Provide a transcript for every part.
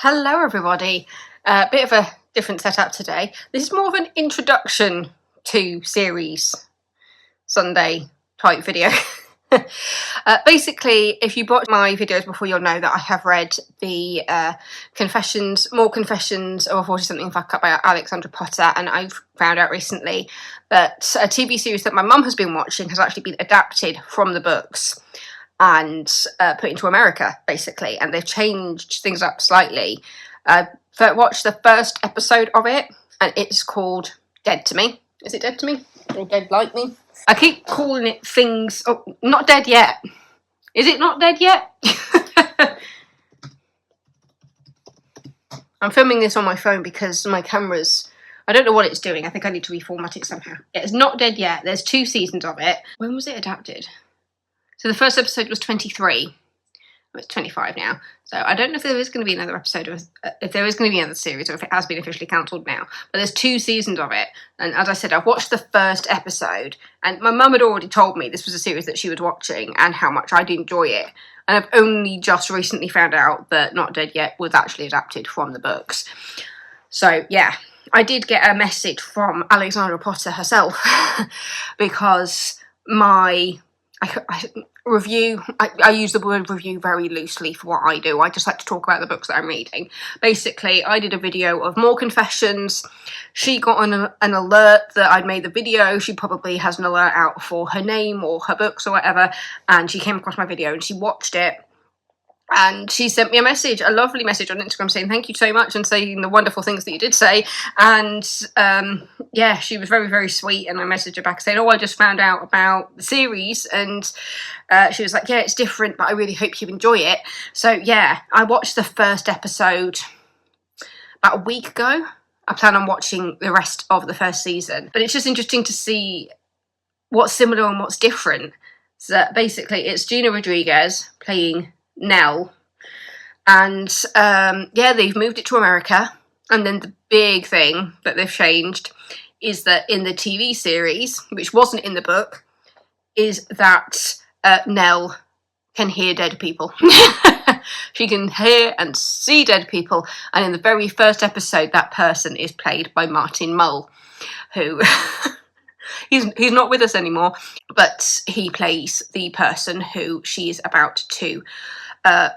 Hello everybody. Bit of a different setup today. This is more of an introduction to series Sunday type video. Basically, if you watch my videos before, you'll know that I have read the More Confessions of a 40-something Fuck-Up by Alexandra Potter, and I've found out recently that a TV series that my mum has been watching has actually been adapted from the books and put into America, basically, and they've changed things up slightly. Watched the first episode of it, and it's called Dead to Me. Is it Dead to Me? Or Dead Like Me? I keep calling it things... Oh, not dead yet. Is it not dead yet? I'm filming this on my phone because my camera's... I don't know what it's doing. I think I need to reformat it somehow. It's not dead yet. There's 2 seasons of it. When was it adapted? So the first episode was 23. It's 25 now. So I don't know if there is going to be another episode, or if there is going to be another series, or if it has been officially cancelled now. But there's 2 seasons of it. And as I said, I've watched the first episode. And my mum had already told me this was a series that she was watching and how much I'd enjoy it. And I've only just recently found out that Not Dead Yet was actually adapted from the books. So, yeah. I did get a message from Alexandra Potter herself. Because I use the word review very loosely for what I do. I just like to talk about the books that I'm reading. Basically, I did a video of More Confessions. She got an alert that I'd made the video. She probably has an alert out for her name or her books or whatever. And she came across my video and she watched it. And she sent me a lovely message on Instagram saying thank you so much and saying the wonderful things that you did say. And yeah, she was very, very sweet. And I messaged her back saying, oh, I just found out about the series. And she was like, yeah, it's different, but I really hope you enjoy it. So yeah, I watched the first episode about a week ago. I plan on watching the rest of the first season. But it's just interesting to see what's similar and what's different. So basically, it's Gina Rodriguez playing Nell, and yeah, they've moved it to America. And then the big thing that they've changed is that in the TV series, which wasn't in the book, is that Nell can hear dead people. She can hear and see dead people, and in the very first episode, that person is played by Martin Mull, who he's not with us anymore, but he plays the person who she is about to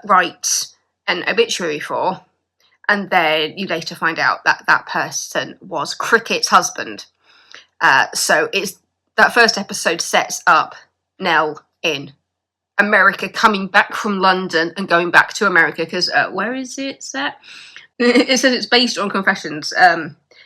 write an obituary for, and then you later find out that that person was Cricket's husband. So that first episode sets up Nell in America, coming back from London and going back to America, because where is it set? It says it's based on Confessions.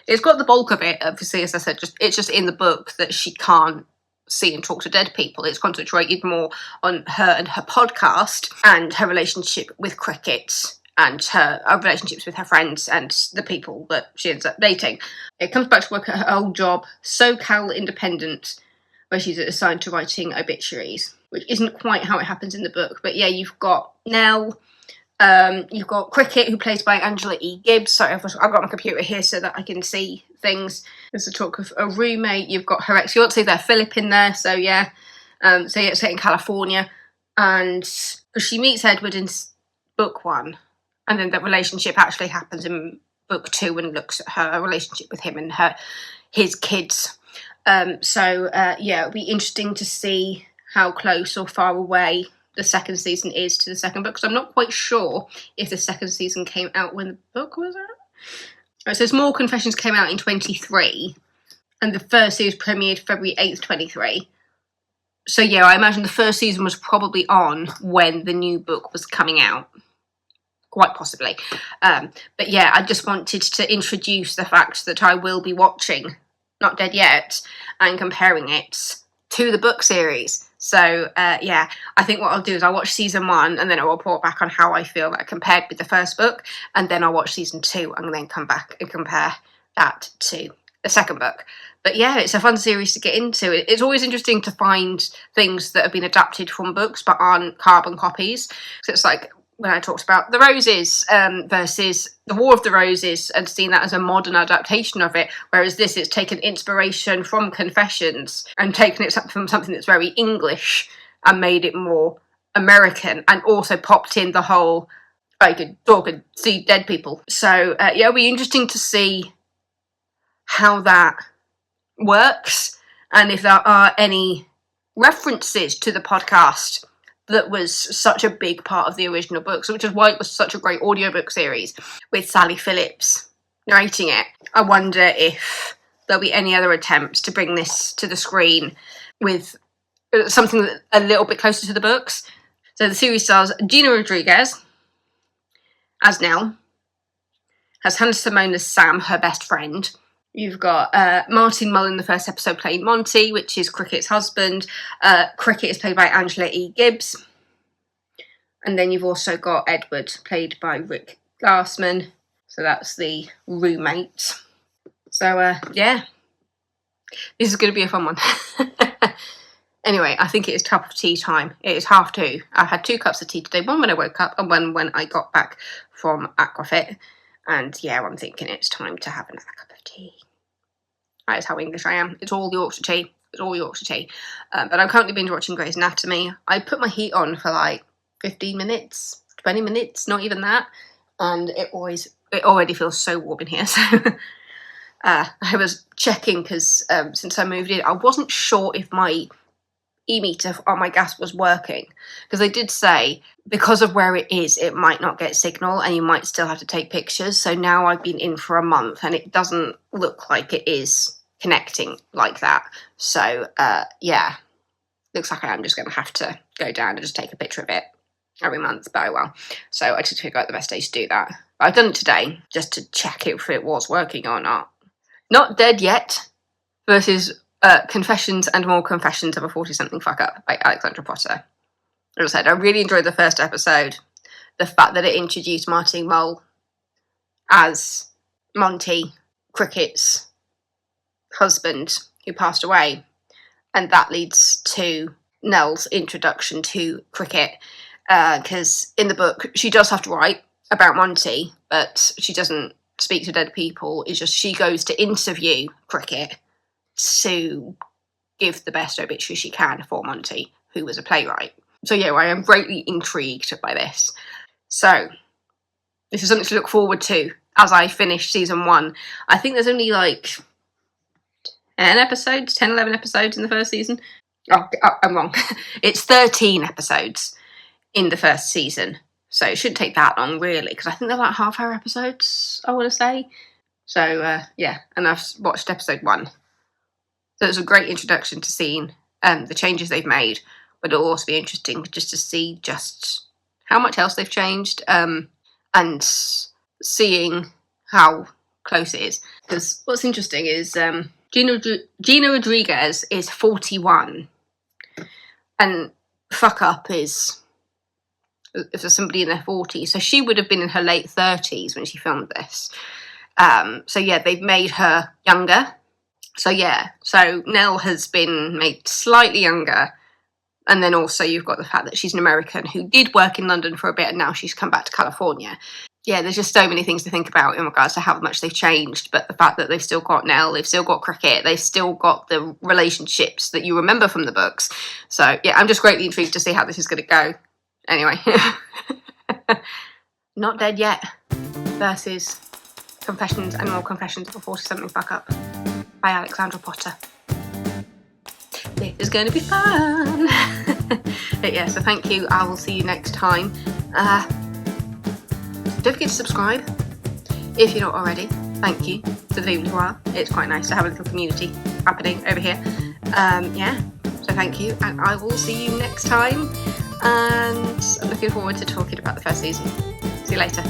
It's got the bulk of it, obviously, as I said, it's just in the book that she can't see and talk to dead people. It's concentrated more on her and her podcast and her relationship with Cricket and her relationships with her friends and the people that she ends up dating. It comes back to work at her old job, SoCal Independent, where she's assigned to writing obituaries, which isn't quite how it happens in the book. But yeah, you've got Nell, you've got Cricket, who plays by Angela E. Gibbs. Sorry, I've got my computer here so that I can see things. There's a talk of a roommate. You've got her ex-fiance there, Philip, in there. So yeah, so yeah, it's set in California, and she meets Edward in book 1, and then that relationship actually happens in book 2 and looks at her relationship with him and his kids. So yeah, it'll be interesting to see how close or far away the second season is to the second book, because I'm not quite sure if the second season came out when the book was out. It says More Confessions came out in 23, and the first series premiered February 8th, 23. So yeah, I imagine the first season was probably on when the new book was coming out. Quite possibly. But yeah, I just wanted to introduce the fact that I will be watching Not Dead Yet and comparing it to the book series. So, yeah, I think what I'll do is I'll watch season 1 and then I'll report back on how I feel that compared with the first book. And then I'll watch season 2 and then come back and compare that to the second book. But yeah, it's a fun series to get into. It's always interesting to find things that have been adapted from books but aren't carbon copies. So it's like when I talked about The Roses versus The War of the Roses and seeing that as a modern adaptation of it, whereas this is taken inspiration from Confessions and taken it from something that's very English and made it more American, and also popped in the whole I could talk and see dead people. So yeah, it'll be interesting to see how that works, and if there are any references to the podcast that was such a big part of the original books, which is why it was such a great audiobook series with Sally Phillips narrating it. I wonder if there'll be any other attempts to bring this to the screen with something a little bit closer to the books. So the series stars Gina Rodriguez as Nell, has Hannah Simone as Sam, her best friend. You've got Martin Mull in the first episode playing Monty, which is Cricket's husband. Cricket is played by Angela E. Gibbs. And then you've also got Edward, played by Rick Glassman. So that's the roommate. So, yeah. This is going to be a fun one. Anyway, I think it is cup of tea time. It is 2:30. I've had 2 cups of tea today. One when I woke up and one when I got back from Aquafit. And yeah, I'm thinking it's time to have another cup of tea. That is how English I am. It's all Yorkshire tea. It's all Yorkshire tea. But I'm currently binge watching Grey's Anatomy. I put my heat on for like 15 minutes, 20 minutes, not even that. And it already feels so warm in here. So I was checking because since I moved in, I wasn't sure if my e-meter on my gas was working, because they did say because of where it is, it might not get signal and you might still have to take pictures. So now I've been in for a month and it doesn't look like it is connecting like that. So yeah, looks like I am just going to have to go down and just take a picture of it every month, but oh well. So I just figured out the best day to do that. But I've done it today just to check if it was working or not. Not Dead Yet versus Confessions and More Confessions of a 40-something fuck-up by Alexandra Potter. As I said, I really enjoyed the first episode. The fact that it introduced Martin Mull as Monty, Cricket's husband, who passed away. And that leads to Nell's introduction to Cricket. Because in the book, she does have to write about Monty, but she doesn't speak to dead people. It's just she goes to interview Cricket to give the best obituary she can for Monty, who was a playwright. So yeah, I am greatly intrigued by this. So this is something to look forward to as I finish season 1. I think there's only like 10 episodes, 10, 11 episodes in the first season. Oh, I'm wrong. It's 13 episodes in the first season. So it shouldn't take that long, really, because I think they're like half-hour episodes, I want to say. So, yeah, and I've watched episode 1. So it's a great introduction to seeing the changes they've made, but it'll also be interesting just to see just how much else they've changed and seeing how close it is. Because what's interesting is Gina Rodriguez is 41, and Fuck Up is, if there's somebody in their 40s, so she would have been in her late 30s when she filmed this. So yeah, they've made her younger. So yeah, so Nell has been made slightly younger, and then also you've got the fact that she's an American who did work in London for a bit and now she's come back to California. Yeah, there's just so many things to think about in regards to how much they've changed, but the fact that they've still got Nell, they've still got Cricket, they've still got the relationships that you remember from the books. So yeah, I'm just greatly intrigued to see how this is going to go. Anyway, Not Dead Yet versus Confessions and More Confessions of a 40-something fuck-up by Alexandra Potter. This is going to be fun! But yeah, so thank you. I will see you next time. Don't forget to subscribe if you're not already. Thank you to the people who are. It's quite nice to have a little community happening over here. Yeah, so thank you, and I will see you next time. And I'm looking forward to talking about the first season. See you later.